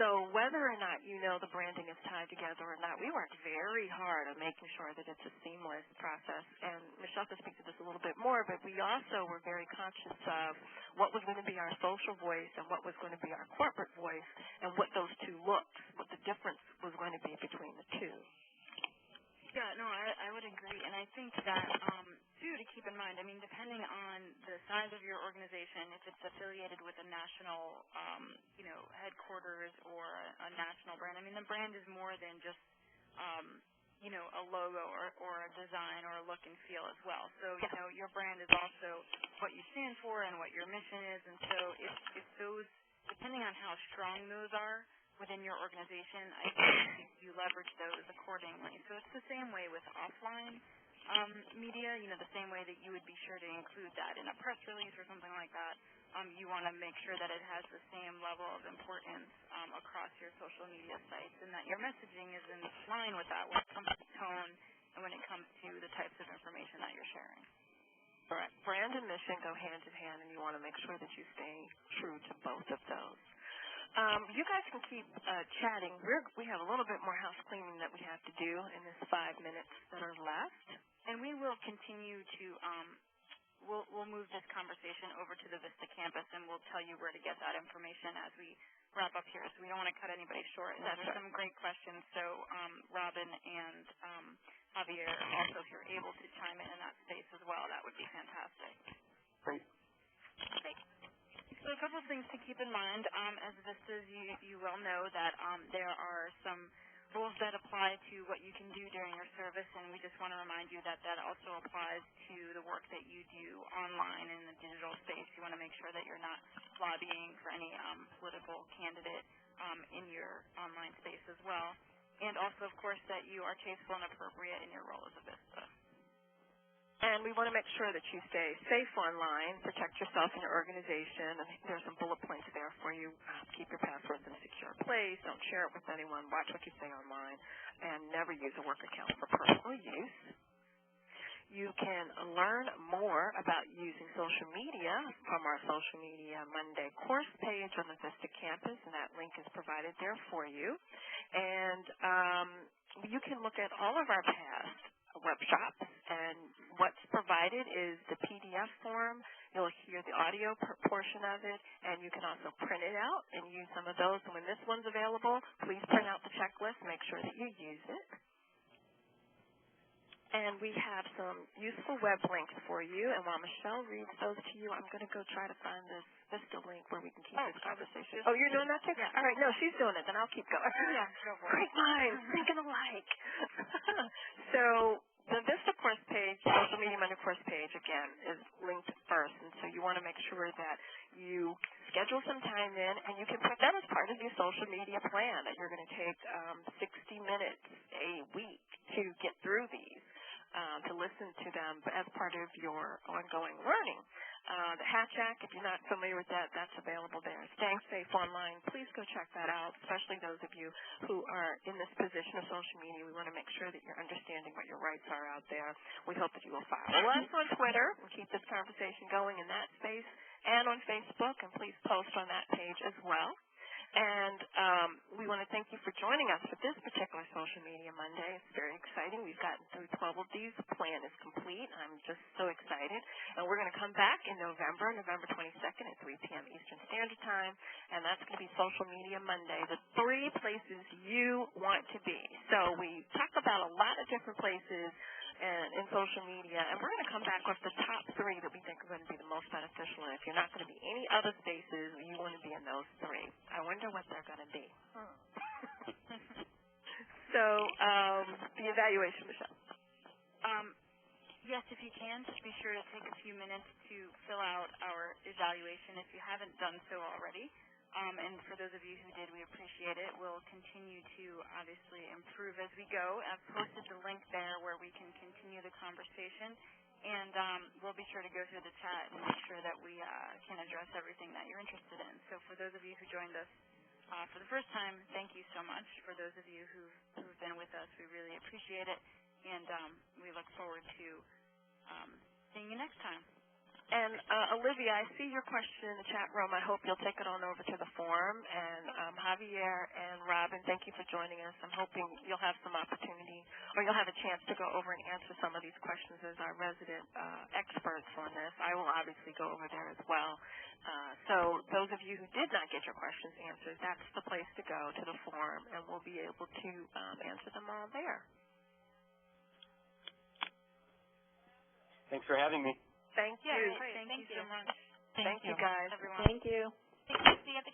So whether or not you know the branding is tied together or not, we worked very hard on making sure that it's a seamless process. And Michelle could speak to this a little bit more, but we also were very conscious of what was going to be our social voice and what was going to be our corporate voice and what those two looked, what the difference was going to be between the two. Yeah, no, I would agree. And I think that, too, to keep in mind, I mean, depending on the size of your organization, if it's affiliated with a national, headquarters or a national brand, I mean, the brand is more than just, a logo or a design or a look and feel as well. So, your brand is also what you stand for and what your mission is. And so if those, depending on how strong those are within your organization, I think you leverage those accordingly. So it's the same way with offline media, the same way that you would be sure to include that in a press release or something like that. You want to make sure that it has the same level of importance across your social media sites and that your messaging is in line with that when it comes to tone and when it comes to the types of information that you're sharing. Correct. Brand and mission go hand in hand, and you want to make sure that you stay true to both of those. You guys can keep chatting. We have a little bit more house cleaning that we have to do in this 5 minutes that are left. And we will continue to we'll move this conversation over to the Vista campus, and we'll tell you where to get that information as we wrap up here. So we don't want to cut anybody short. There's some great questions. So Robin and Javier, also if you're able to chime in that space as well, that would be fantastic. Great. Great. So a couple of things to keep in mind. As Vistas, you well know that there are some rules that apply to what you can do during your service, and we just want to remind you that that also applies to the work that you do online in the digital space. You want to make sure that you're not lobbying for any political candidate in your online space as well. And also, of course, that you are tasteful and appropriate in your role as a Vista. And we want to make sure that you stay safe online, protect yourself and your organization. And there's some bullet points there for you. Keep your passwords in a secure place. Don't share it with anyone. Watch what you say online. And never use a work account for personal use. You can learn more about using social media from our Social Media Monday course page on the Vista campus, and that link is provided there for you. And you can look at all of our past workshops, and what's provided is the PDF form. You'll hear the audio portion of it, and you can also print it out and use some of those. And when this one's available, please print out the checklist, make sure that you use it. And we have some useful web links for you. And while Michelle reads those to you, I'm going to go try to find this Vista link where we can keep this conversation. Oh, you're doing that too? Yeah. All right. No, she's doing it. Then I'll keep going. Yeah, go for it. Great minds, thinking alike. So the Vista course page, Social Media Monday course page, again, is linked first. And so you want to make sure that you schedule some time in, and you can put that as part of your social media plan, that you're going to take 60 minutes a week to get through these. to listen to them as part of your ongoing learning. The Hatch Act, if you're not familiar with that, that's available there. Staying Safe Online, please go check that out, especially those of you who are in this position of social media. We want to make sure that you're understanding what your rights are out there. We hope that you will follow us on Twitter and keep this conversation going in that space, and on Facebook, and please post on that page as well. And we want to thank you for joining us for this particular Social Media Monday. It's very exciting. We've gotten through 12 of these. The plan is complete. I'm just so excited. And we're going to come back in November 22nd at 3 p.m. Eastern Standard Time, and that's going to be Social Media Monday, the 3 places you want to be. So we talk about a lot of different places in social media, and we're going to come back with the top 3 that we think are going to be the most beneficial. And if you're not going to be any other spaces, you want to be in those 3. I wonder what they're going to be. So, the evaluation, Michelle. Yes, if you can, just be sure to take a few minutes to fill out our evaluation if you haven't done so already. And for those of you who did, we appreciate it. We'll continue to obviously improve as we go. I've posted the link there where we can continue the conversation, and we'll be sure to go through the chat and make sure that we can address everything that you're interested in. So for those of you who joined us for the first time, thank you so much. For those of you who've been with us, we really appreciate it, and we look forward to seeing you next time. And Olivia, I see your question in the chat room. I hope you'll take it on over to the forum. And Javier and Robin, thank you for joining us. I'm hoping you'll have some opportunity, or you'll have a chance to go over and answer some of these questions as our resident experts on this. I will obviously go over there as well. So those of you who did not get your questions answered, that's the place to go, to the forum, and we'll be able to answer them all there. Thanks for having me. Thank you. Thank you so much. Thank you, guys. Everyone. Thank you. See you at the